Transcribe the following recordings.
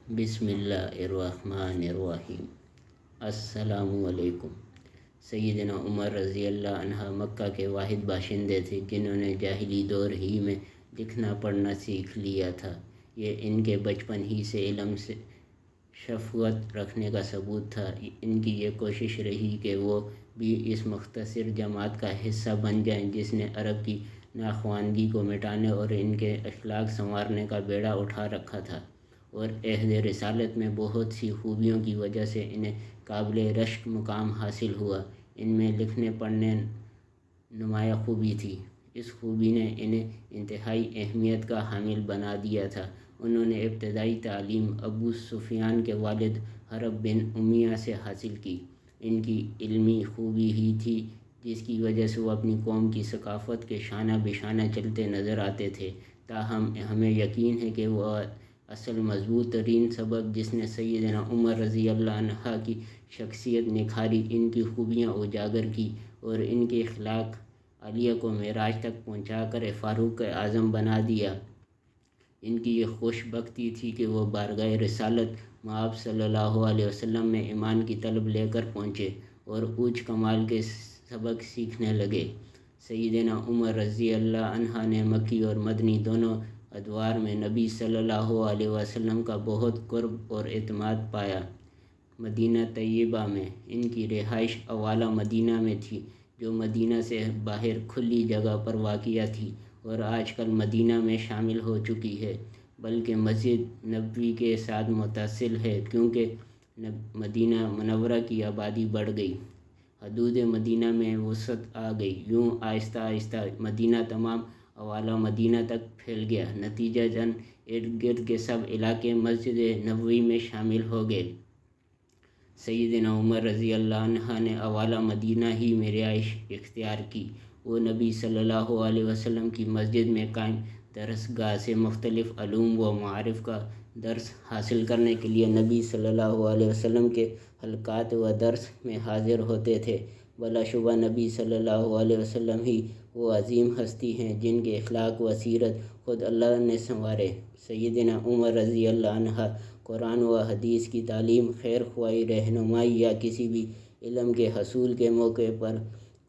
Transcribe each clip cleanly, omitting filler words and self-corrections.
بسم اللہ الرحمن الرحیم۔ السلام علیکم۔ سیدنا عمر رضی اللہ عنہ مکہ کے واحد باشندے تھے جنہوں نے جاہلی دور ہی میں لکھنا پڑھنا سیکھ لیا تھا۔ یہ ان کے بچپن ہی سے علم سے شغف رکھنے کا ثبوت تھا۔ ان کی یہ کوشش رہی کہ وہ بھی اس مختصر جماعت کا حصہ بن جائیں جس نے عرب کی ناخواندگی کو مٹانے اور ان کے اخلاق سنوارنے کا بیڑا اٹھا رکھا تھا، اور عہد رسالت میں بہت سی خوبیوں کی وجہ سے انہیں قابل رشک مقام حاصل ہوا۔ ان میں لکھنے پڑھنے نمایاں خوبی تھی۔ اس خوبی نے انہیں انتہائی اہمیت کا حامل بنا دیا تھا۔ انہوں نے ابتدائی تعلیم ابو سفیان کے والد حرب بن امیہ سے حاصل کی۔ ان کی علمی خوبی ہی تھی جس کی وجہ سے وہ اپنی قوم کی ثقافت کے شانہ بشانہ چلتے نظر آتے تھے۔ تاہم ہمیں یقین ہے کہ وہ اصل مضبوط ترین سبب جس نے سیدنا عمر رضی اللہ عنہ کی شخصیت نکھاری، ان کی خوبیاں اجاگر کی اور ان کے اخلاق عالیہ کو معراج تک پہنچا کر فاروق اعظم بنا دیا۔ ان کی یہ خوش بختی تھی کہ وہ بارگاہ رسالت مآب صلی اللہ علیہ وسلم میں ایمان کی طلب لے کر پہنچے اور اونچ کمال کے سبق سیکھنے لگے۔ سیدنا عمر رضی اللہ عنہ نے مکی اور مدنی دونوں ادوار میں نبی صلی اللہ علیہ وسلم کا بہت قرب اور اعتماد پایا۔ مدینہ طیبہ میں ان کی رہائش اوالا مدینہ میں تھی، جو مدینہ سے باہر کھلی جگہ پر واقع تھی اور آج کل مدینہ میں شامل ہو چکی ہے، بلکہ مسجد نبوی کے ساتھ متصل ہے کیونکہ مدینہ منورہ کی آبادی بڑھ گئی، حدود مدینہ میں وسعت آ گئی۔ یوں آہستہ آہستہ مدینہ تمام اوالا مدینہ تک پھیل گیا، نتیجتاً ارد گرد کے سب علاقے مسجد نبوی میں شامل ہو گئے۔ سیدنا عمر رضی اللہ عنہ نے اوالا مدینہ ہی میں رہائش اختیار کی۔ وہ نبی صلی اللہ علیہ وسلم کی مسجد میں قائم درس گاہ سے مختلف علوم و معارف کا درس حاصل کرنے کے لیے نبی صلی اللہ علیہ وسلم کے حلقات و درس میں حاضر ہوتے تھے۔ بلا شبہ نبی صلی اللہ علیہ وسلم ہی وہ عظیم ہستی ہیں جن کے اخلاق و سیرت خود اللہ نے سنوارے۔ سیدنا عمر رضی اللہ عنہ قرآن و حدیث کی تعلیم، خیر خواہی، رہنمائی یا کسی بھی علم کے حصول کے موقع پر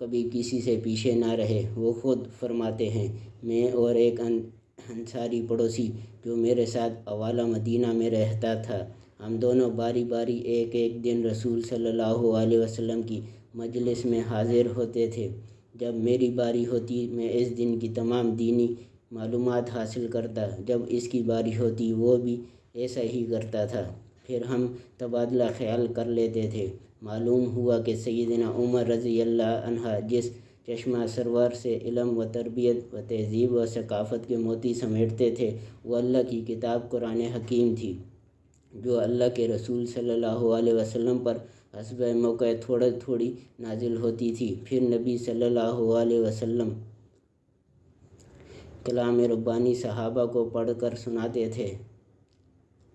کبھی کسی سے پیچھے نہ رہے۔ وہ خود فرماتے ہیں، میں اور ایک انصاری پڑوسی جو میرے ساتھ اوالا مدینہ میں رہتا تھا، ہم دونوں باری باری ایک ایک دن رسول صلی اللہ علیہ وسلم کی مجلس میں حاضر ہوتے تھے۔ جب میری باری ہوتی میں اس دن کی تمام دینی معلومات حاصل کرتا، جب اس کی باری ہوتی وہ بھی ایسا ہی کرتا تھا، پھر ہم تبادلہ خیال کر لیتے تھے۔ معلوم ہوا کہ سیدنا عمر رضی اللہ عنہ جس چشمہ سرور سے علم و تربیت و تہذیب و ثقافت کے موتی سمیٹتے تھے وہ اللہ کی کتاب قرآن حکیم تھی، جو اللہ کے رسول صلی اللہ علیہ وسلم پر حسب موقع تھوڑی تھوڑی نازل ہوتی تھی۔ پھر نبی صلی اللہ علیہ وسلم کلام ربانی صحابہ کو پڑھ کر سناتے تھے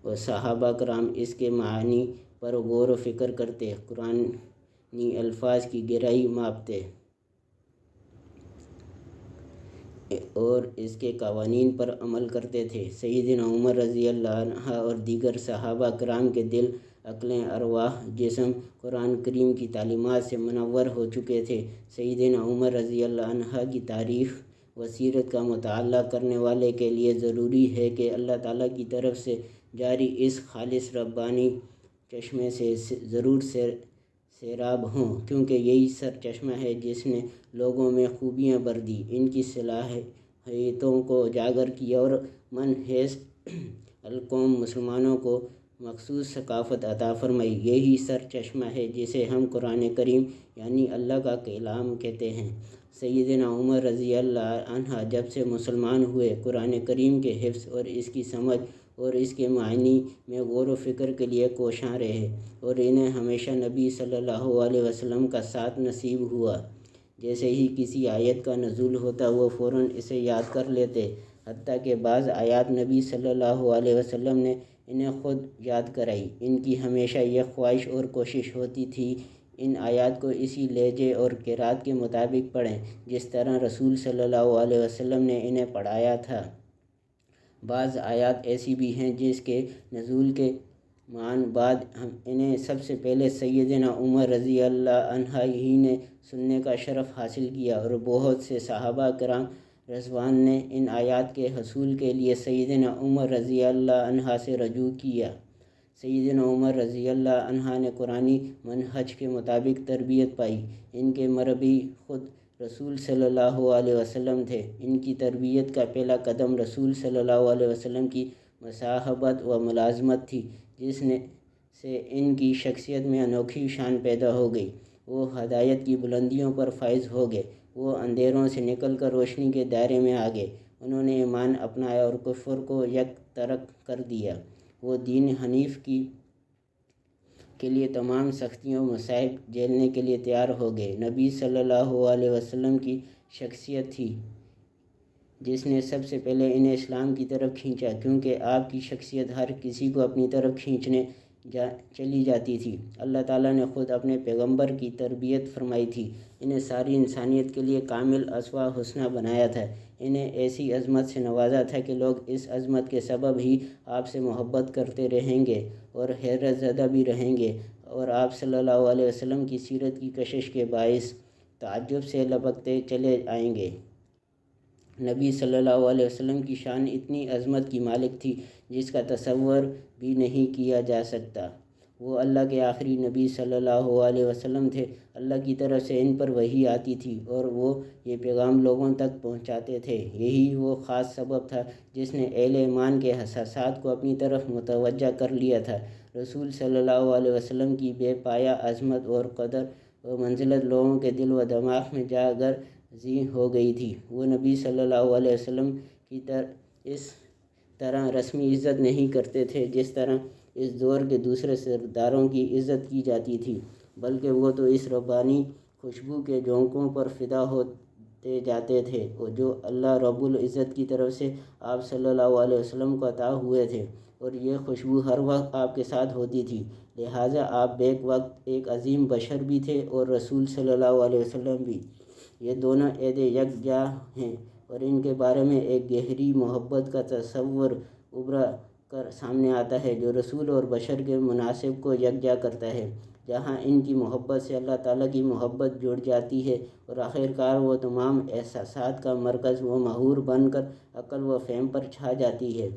اور صحابہ کرام اس کے معانی پر غور و فکر کرتے، قرآنی الفاظ کی گہرائی ماپتے اور اس کے قوانین پر عمل کرتے تھے۔ سیدنا عمر رضی اللہ عنہ اور دیگر صحابہ کرام کے دل، عقلیں، ارواح، جسم قرآن کریم کی تعلیمات سے منور ہو چکے تھے۔ سیدنا عمر رضی اللہ عنہ کی تاریخ و سیرت کا مطالعہ کرنے والے کے لیے ضروری ہے کہ اللہ تعالیٰ کی طرف سے جاری اس خالص ربانی چشمے سے ضرور سیراب ہوں، کیونکہ یہی سرچشمہ ہے جس نے لوگوں میں خوبیاں بھر دیں، ان کی صلاحیتوں کو اجاگر کیا اور من حیث القوم مسلمانوں کو مخصوص ثقافت عطا فرمائی۔ یہی سرچشمہ ہے جسے ہم قرآن کریم یعنی اللہ کا کلام کہتے ہیں۔ سیدنا عمر رضی اللہ عنہ جب سے مسلمان ہوئے، قرآن کریم کے حفظ اور اس کی سمجھ اور اس کے معانی میں غور و فکر کے لیے کوشاں رہے اور انہیں ہمیشہ نبی صلی اللہ علیہ وسلم کا ساتھ نصیب ہوا۔ جیسے ہی کسی آیت کا نزول ہوتا وہ فوراً اسے یاد کر لیتے، حتیٰ کہ بعض آیات نبی صلی اللہ علیہ وسلم نے انہیں خود یاد کرائی۔ ان کی ہمیشہ یہ خواہش اور کوشش ہوتی تھی ان آیات کو اسی لہجے اور قرات کے مطابق پڑھیں جس طرح رسول صلی اللہ علیہ وسلم نے انہیں پڑھایا تھا۔ بعض آیات ایسی بھی ہیں جس کے نزول کے مان بعد انہیں سب سے پہلے سیدنا عمر رضی اللہ عنہ ہی نے سننے کا شرف حاصل کیا، اور بہت سے صحابہ کرام رضوان نے ان آیات کے حصول کے لیے سیدنا عمر رضی اللہ عنہ سے رجوع کیا۔ سیدنا عمر رضی اللہ عنہ نے قرآنی منہج کے مطابق تربیت پائی۔ ان کے مربی خود رسول صلی اللہ علیہ وسلم تھے۔ ان کی تربیت کا پہلا قدم رسول صلی اللہ علیہ وسلم کی مصاحبت و ملازمت تھی، جس سے ان کی شخصیت میں انوکھی شان پیدا ہو گئی۔ وہ ہدایت کی بلندیوں پر فائز ہو گئے۔ وہ اندھیروں سے نکل کر روشنی کے دائرے میں آ گئے۔ انہوں نے ایمان اپنایا اور کفر کو یک ترک کر دیا۔ وہ دین حنیف کے لیے تمام سختیوں و مصائب جھیلنے کے لیے تیار ہو گئے۔ نبی صلی اللہ علیہ وسلم کی شخصیت تھی جس نے سب سے پہلے انہیں اسلام کی طرف کھینچا، کیونکہ آپ کی شخصیت ہر کسی کو اپنی طرف کھینچنے چلی جاتی تھی۔ اللہ تعالیٰ نے خود اپنے پیغمبر کی تربیت فرمائی تھی۔ انہیں ساری انسانیت کے لیے کامل اسوہ حسنہ بنایا تھا۔ انہیں ایسی عظمت سے نوازا تھا کہ لوگ اس عظمت کے سبب ہی آپ سے محبت کرتے رہیں گے اور حیرت زدہ بھی رہیں گے، اور آپ صلی اللہ علیہ وسلم کی سیرت کی کشش کے باعث تعجب سے لپکتے چلے آئیں گے۔ نبی صلی اللہ علیہ وسلم کی شان اتنی عظمت کی مالک تھی جس کا تصور بھی نہیں کیا جا سکتا۔ وہ اللہ کے آخری نبی صلی اللہ علیہ وسلم تھے۔ اللہ کی طرف سے ان پر وحی آتی تھی اور وہ یہ پیغام لوگوں تک پہنچاتے تھے۔ یہی وہ خاص سبب تھا جس نے اہل ایمان کے حساسات کو اپنی طرف متوجہ کر لیا تھا۔ رسول صلی اللہ علیہ وسلم کی بے پایہ عظمت اور قدر و منزلت لوگوں کے دل و دماغ میں جا گر زی ہو گئی تھی۔ وہ نبی صلی اللہ علیہ وسلم کی اس طرح رسمی عزت نہیں کرتے تھے جس طرح اس دور کے دوسرے سرداروں کی عزت کی جاتی تھی، بلکہ وہ تو اس ربانی خوشبو کے جھونکوں پر فدا ہوتے جاتے تھے جو اللہ رب العزت کی طرف سے آپ صلی اللہ علیہ وسلم کو عطا ہوئے تھے، اور یہ خوشبو ہر وقت آپ کے ساتھ ہوتی تھی۔ لہٰذا آپ بیک وقت ایک عظیم بشر بھی تھے اور رسول صلی اللہ علیہ وسلم بھی۔ یہ دونوں عہد یکجا ہیں، اور ان کے بارے میں ایک گہری محبت کا تصور ابھر کر سامنے آتا ہے جو رسول اور بشر کے مناسب کو یکجا کرتا ہے۔ جہاں ان کی محبت سے اللہ تعالیٰ کی محبت جڑ جاتی ہے اور آخرکار وہ تمام احساسات کا مرکز و محور بن کر عقل و فہم پر چھا جاتی ہے،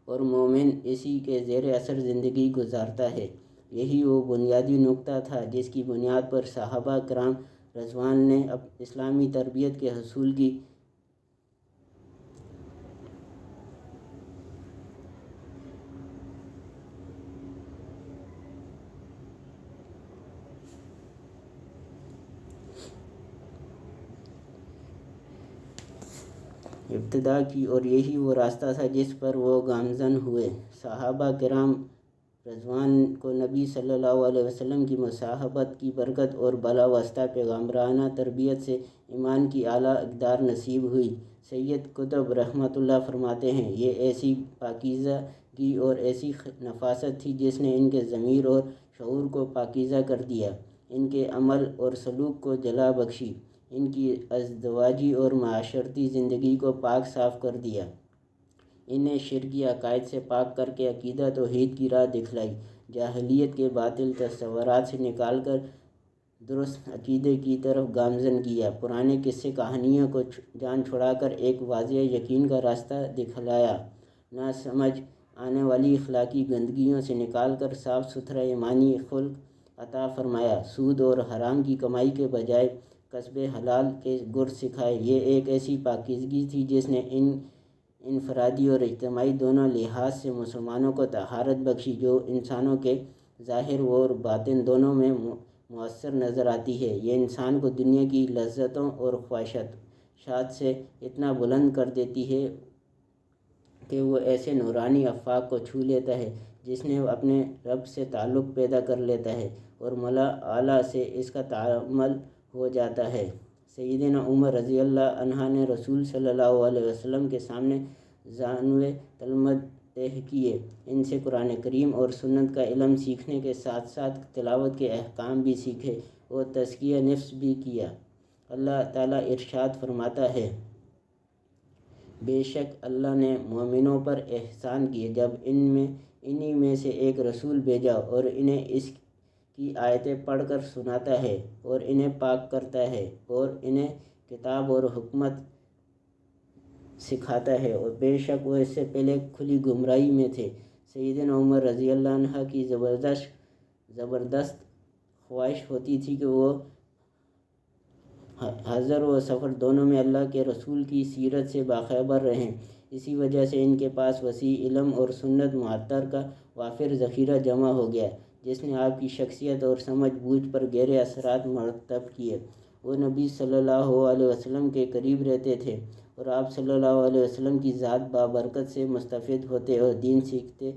اور مومن اسی کے زیر اثر زندگی گزارتا ہے۔ یہی وہ بنیادی نکتہ تھا جس کی بنیاد پر صحابہ کرام رضوان نے اسلامی تربیت کے حصول کی ابتدا کی، اور یہی وہ راستہ تھا جس پر وہ گامزن ہوئے۔ صحابہ کرام رضوان کو نبی صلی اللہ علیہ وسلم کی مصاحبت کی برکت اور بلا واسطہ پیغمبرانہ تربیت سے ایمان کی اعلیٰ اقدار نصیب ہوئی۔ سید قطب رحمۃ اللہ فرماتے ہیں، یہ ایسی پاکیزگی اور ایسی نفاست تھی جس نے ان کے ضمیر اور شعور کو پاکیزہ کر دیا، ان کے عمل اور سلوک کو جلا بخشی، ان کی ازدواجی اور معاشرتی زندگی کو پاک صاف کر دیا، انہیں شرکی عقائد سے پاک کر کے عقیدہ توحید کی راہ دکھلائی، جاہلیت کے باطل تصورات سے نکال کر درست عقیدے کی طرف گامزن کیا، پرانے قصے کہانیوں کو جان چھڑا کر ایک واضح یقین کا راستہ دکھلایا، نہ سمجھ آنے والی اخلاقی گندگیوں سے نکال کر صاف ستھرا ایمانی خلق عطا فرمایا، سود اور حرام کی کمائی کے بجائے کسب حلال کے گر سکھائے۔ یہ ایک ایسی پاکیزگی تھی جس نے انفرادی اور اجتماعی دونوں لحاظ سے مسلمانوں کو طہارت بخشی، جو انسانوں کے ظاہر اور باطن دونوں میں مؤثر نظر آتی ہے۔ یہ انسان کو دنیا کی لذتوں اور خواہشات سے اتنا بلند کر دیتی ہے کہ وہ ایسے نورانی آفاق کو چھو لیتا ہے جس نے اپنے رب سے تعلق پیدا کر لیتا ہے، اور ملا اعلیٰ سے اس کا تعامل ہو جاتا ہے۔ سیدنا عمر رضی اللہ عنہ نے رسول صلی اللہ علیہ وسلم کے سامنے ضانوِ تعلمت طے کیے، ان سے قرآن کریم اور سنت کا علم سیکھنے کے ساتھ ساتھ تلاوت کے احکام بھی سیکھے اور تزکیہ نفس بھی کیا۔ اللہ تعالیٰ ارشاد فرماتا ہے، بے شک اللہ نے مومنوں پر احسان کیے جب انہی میں سے ایک رسول بھیجا اور انہیں اس کی آیتیں پڑھ کر سناتا ہے اور انہیں پاک کرتا ہے اور انہیں کتاب اور حکمت سکھاتا ہے، اور بے شک وہ اس سے پہلے کھلی گمراہی میں تھے۔ سیدنا عمر رضی اللہ عنہ کی زبردست خواہش ہوتی تھی کہ وہ حضر و سفر دونوں میں اللہ کے رسول کی سیرت سے باخبر رہیں۔ اسی وجہ سے ان کے پاس وسیع علم اور سنت معطر کا وافر ذخیرہ جمع ہو گیا، جس نے آپ کی شخصیت اور سمجھ بوجھ پر گہرے اثرات مرتب کیے۔ وہ نبی صلی اللہ علیہ وسلم کے قریب رہتے تھے اور آپ صلی اللہ علیہ وسلم کی ذات بابرکت سے مستفید ہوتے اور دین سیکھتے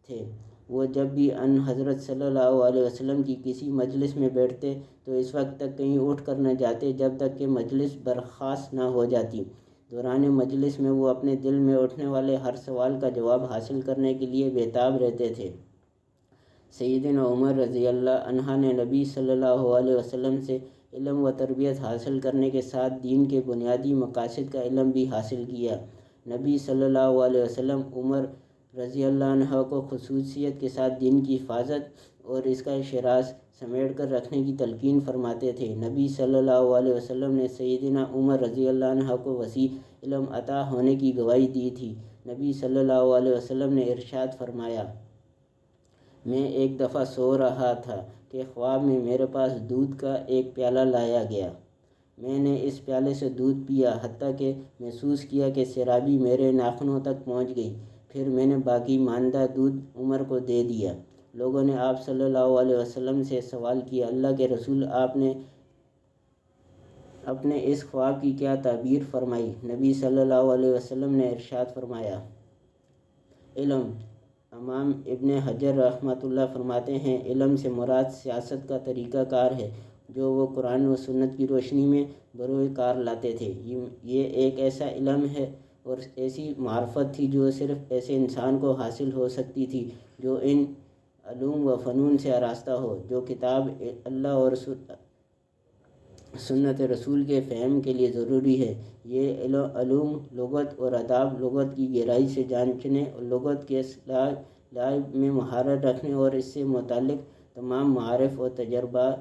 تھے۔ وہ جب بھی ان حضرت صلی اللہ علیہ وسلم کی کسی مجلس میں بیٹھتے تو اس وقت تک کہیں اٹھ کر نہ جاتے جب تک کہ مجلس برخاست نہ ہو جاتی۔ دوران مجلس میں وہ اپنے دل میں اٹھنے والے ہر سوال کا جواب حاصل کرنے کے لیے بےتاب رہتے تھے۔ سیدنا عمر رضی اللہ عنہ نے نبی صلی اللہ علیہ وسلم سے علم و تربیت حاصل کرنے کے ساتھ دین کے بنیادی مقاصد کا علم بھی حاصل کیا۔ نبی صلی اللہ علیہ وسلم عمر رضی اللہ عنہ کو خصوصیت کے ساتھ دین کی حفاظت اور اس کا شراز سمیٹ کر رکھنے کی تلقین فرماتے تھے۔ نبی صلی اللہ علیہ وسلم نے سیدنا عمر رضی اللہ عنہ کو وسیع علم عطا ہونے کی گواہی دی تھی۔ نبی صلی اللہ علیہ وسلم نے ارشاد فرمایا، میں ایک دفعہ سو رہا تھا کہ خواب میں میرے پاس دودھ کا ایک پیالہ لایا گیا۔ میں نے اس پیالے سے دودھ پیا حتیٰ کہ محسوس کیا کہ سرابی میرے ناخنوں تک پہنچ گئی۔ پھر میں نے باقی ماندہ دودھ عمر کو دے دیا۔ لوگوں نے آپ صلی اللہ علیہ وسلم سے سوال کیا، اللہ کے رسول، آپ نے اپنے اس خواب کی کیا تعبیر فرمائی؟ نبی صلی اللہ علیہ وسلم نے ارشاد فرمایا، علم۔ امام ابن حجر رحمۃ اللہ فرماتے ہیں، علم سے مراد سیاست کا طریقہ کار ہے جو وہ قرآن و سنت کی روشنی میں بروئے کار لاتے تھے۔ یہ ایک ایسا علم ہے اور ایسی معرفت تھی جو صرف ایسے انسان کو حاصل ہو سکتی تھی جو ان علوم و فنون سے آراستہ ہو جو کتاب اللہ اور سنت رسول کے فہم کے لیے ضروری ہے۔ یہ علوم لغت اور آداب، لغت کی گہرائی سے جانچنے، لغت کے لعب میں مہارت رکھنے اور اس سے متعلق تمام معارف اور تجربات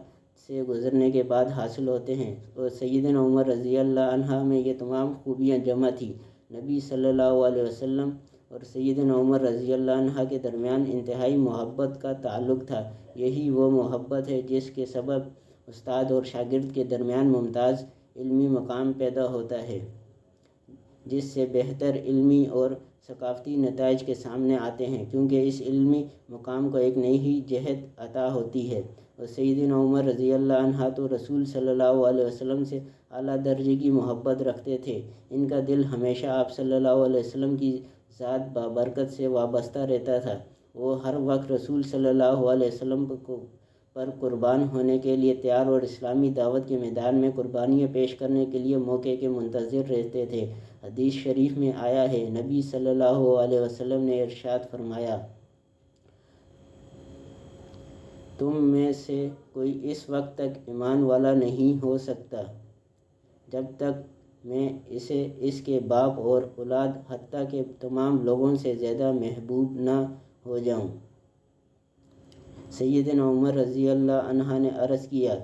سے گزرنے کے بعد حاصل ہوتے ہیں، اور سیدنا عمر رضی اللہ عنہ میں یہ تمام خوبیاں جمع تھیں۔ نبی صلی اللہ علیہ وسلم اور سیدنا عمر رضی اللہ عنہ کے درمیان انتہائی محبت کا تعلق تھا۔ یہی وہ محبت ہے جس کے سبب استاد اور شاگرد کے درمیان ممتاز علمی مقام پیدا ہوتا ہے، جس سے بہتر علمی اور ثقافتی نتائج کے سامنے آتے ہیں، کیونکہ اس علمی مقام کو ایک نئی ہی جہت عطا ہوتی ہے۔ اور سیدنا عمر رضی اللہ عنہ تو رسول صلی اللہ علیہ وسلم سے اعلیٰ درجے کی محبت رکھتے تھے۔ ان کا دل ہمیشہ آپ صلی اللہ علیہ وسلم کی ذات بابرکت سے وابستہ رہتا تھا۔ وہ ہر وقت رسول صلی اللہ علیہ وسلم پر قربان ہونے کے لیے تیار اور اسلامی دعوت کے میدان میں قربانیاں پیش کرنے کے لیے موقع کے منتظر رہتے تھے۔ حدیث شریف میں آیا ہے، نبی صلی اللہ علیہ وسلم نے ارشاد فرمایا، تم میں سے کوئی اس وقت تک ایمان والا نہیں ہو سکتا جب تک میں اسے اس کے باپ اور اولاد حتیٰ کہ تمام لوگوں سے زیادہ محبوب نہ ہو جاؤں۔ سیدنا عمر رضی اللہ عنہ نے عرض کیا،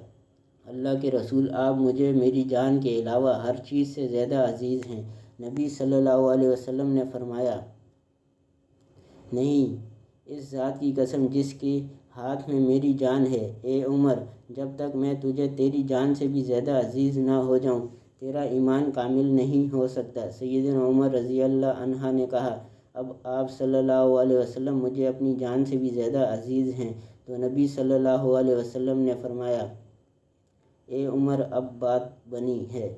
اللہ کے رسول، آپ مجھے میری جان کے علاوہ ہر چیز سے زیادہ عزیز ہیں۔ نبی صلی اللہ علیہ وسلم نے فرمایا، نہیں، اس ذات کی قسم جس کے ہاتھ میں میری جان ہے، اے عمر، جب تک میں تجھے تیری جان سے بھی زیادہ عزیز نہ ہو جاؤں تیرا ایمان کامل نہیں ہو سکتا۔ سیدنا عمر رضی اللہ عنہ نے کہا، اب آپ صلی اللہ علیہ وسلم مجھے اپنی جان سے بھی زیادہ عزیز ہیں؟ تو نبی صلی اللہ علیہ وسلم نے فرمایا، اے عمر، اب بات بنی ہے۔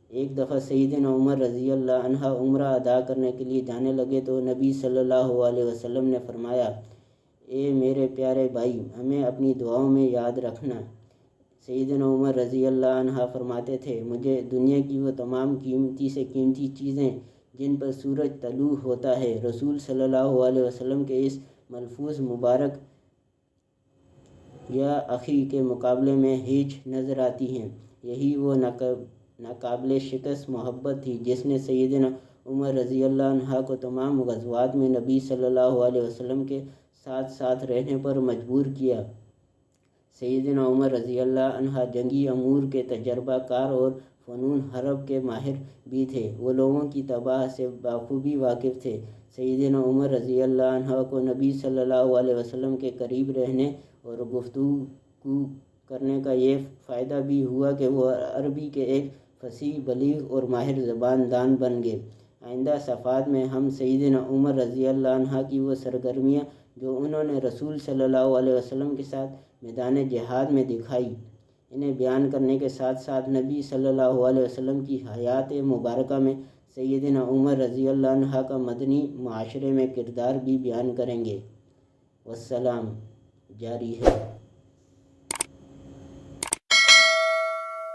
ایک دفعہ سیدنا عمر رضی اللہ عنہ عمرہ ادا کرنے کے لیے جانے لگے تو نبی صلی اللہ علیہ وسلم نے فرمایا، اے میرے پیارے بھائی، ہمیں اپنی دعاؤں میں یاد رکھنا۔ سیدنا عمر رضی اللہ عنہ فرماتے تھے، مجھے دنیا کی وہ تمام قیمتی سے قیمتی چیزیں جن پر سورج طلوع ہوتا ہے رسول صلی اللہ علیہ وسلم کے اس ملفوظ مبارک یا اخی کے مقابلے میں ہیچ نظر آتی ہیں۔ یہی وہ ناقابل شکست محبت تھی جس نے سیدنا عمر رضی اللہ عنہ کو تمام غزوات میں نبی صلی اللہ علیہ وسلم کے ساتھ ساتھ رہنے پر مجبور کیا۔ سیدنا عمر رضی اللہ عنہ جنگی امور کے تجربہ کار اور فنون حرب کے ماہر بھی تھے۔ وہ لوگوں کی طباع سے بخوبی واقف تھے۔ سیدنا عمر رضی اللہ عنہ کو نبی صلی اللہ علیہ وسلم کے قریب رہنے اور گفتگو کرنے کا یہ فائدہ بھی ہوا کہ وہ عربی کے ایک فصیح، بلیغ اور ماہر زبان دان بن گئے۔ آئندہ صفحات میں ہم سیدنا عمر رضی اللہ عنہ کی وہ سرگرمیاں جو انہوں نے رسول صلی اللہ علیہ وسلم کے ساتھ میدان جہاد میں دکھائی، انہیں بیان کرنے کے ساتھ ساتھ نبی صلی اللہ علیہ وسلم کی حیات مبارکہ میں سیدنا عمر رضی اللہ عنہ کا مدنی معاشرے میں کردار بھی بیان کریں گے۔ والسلام جاری ہے۔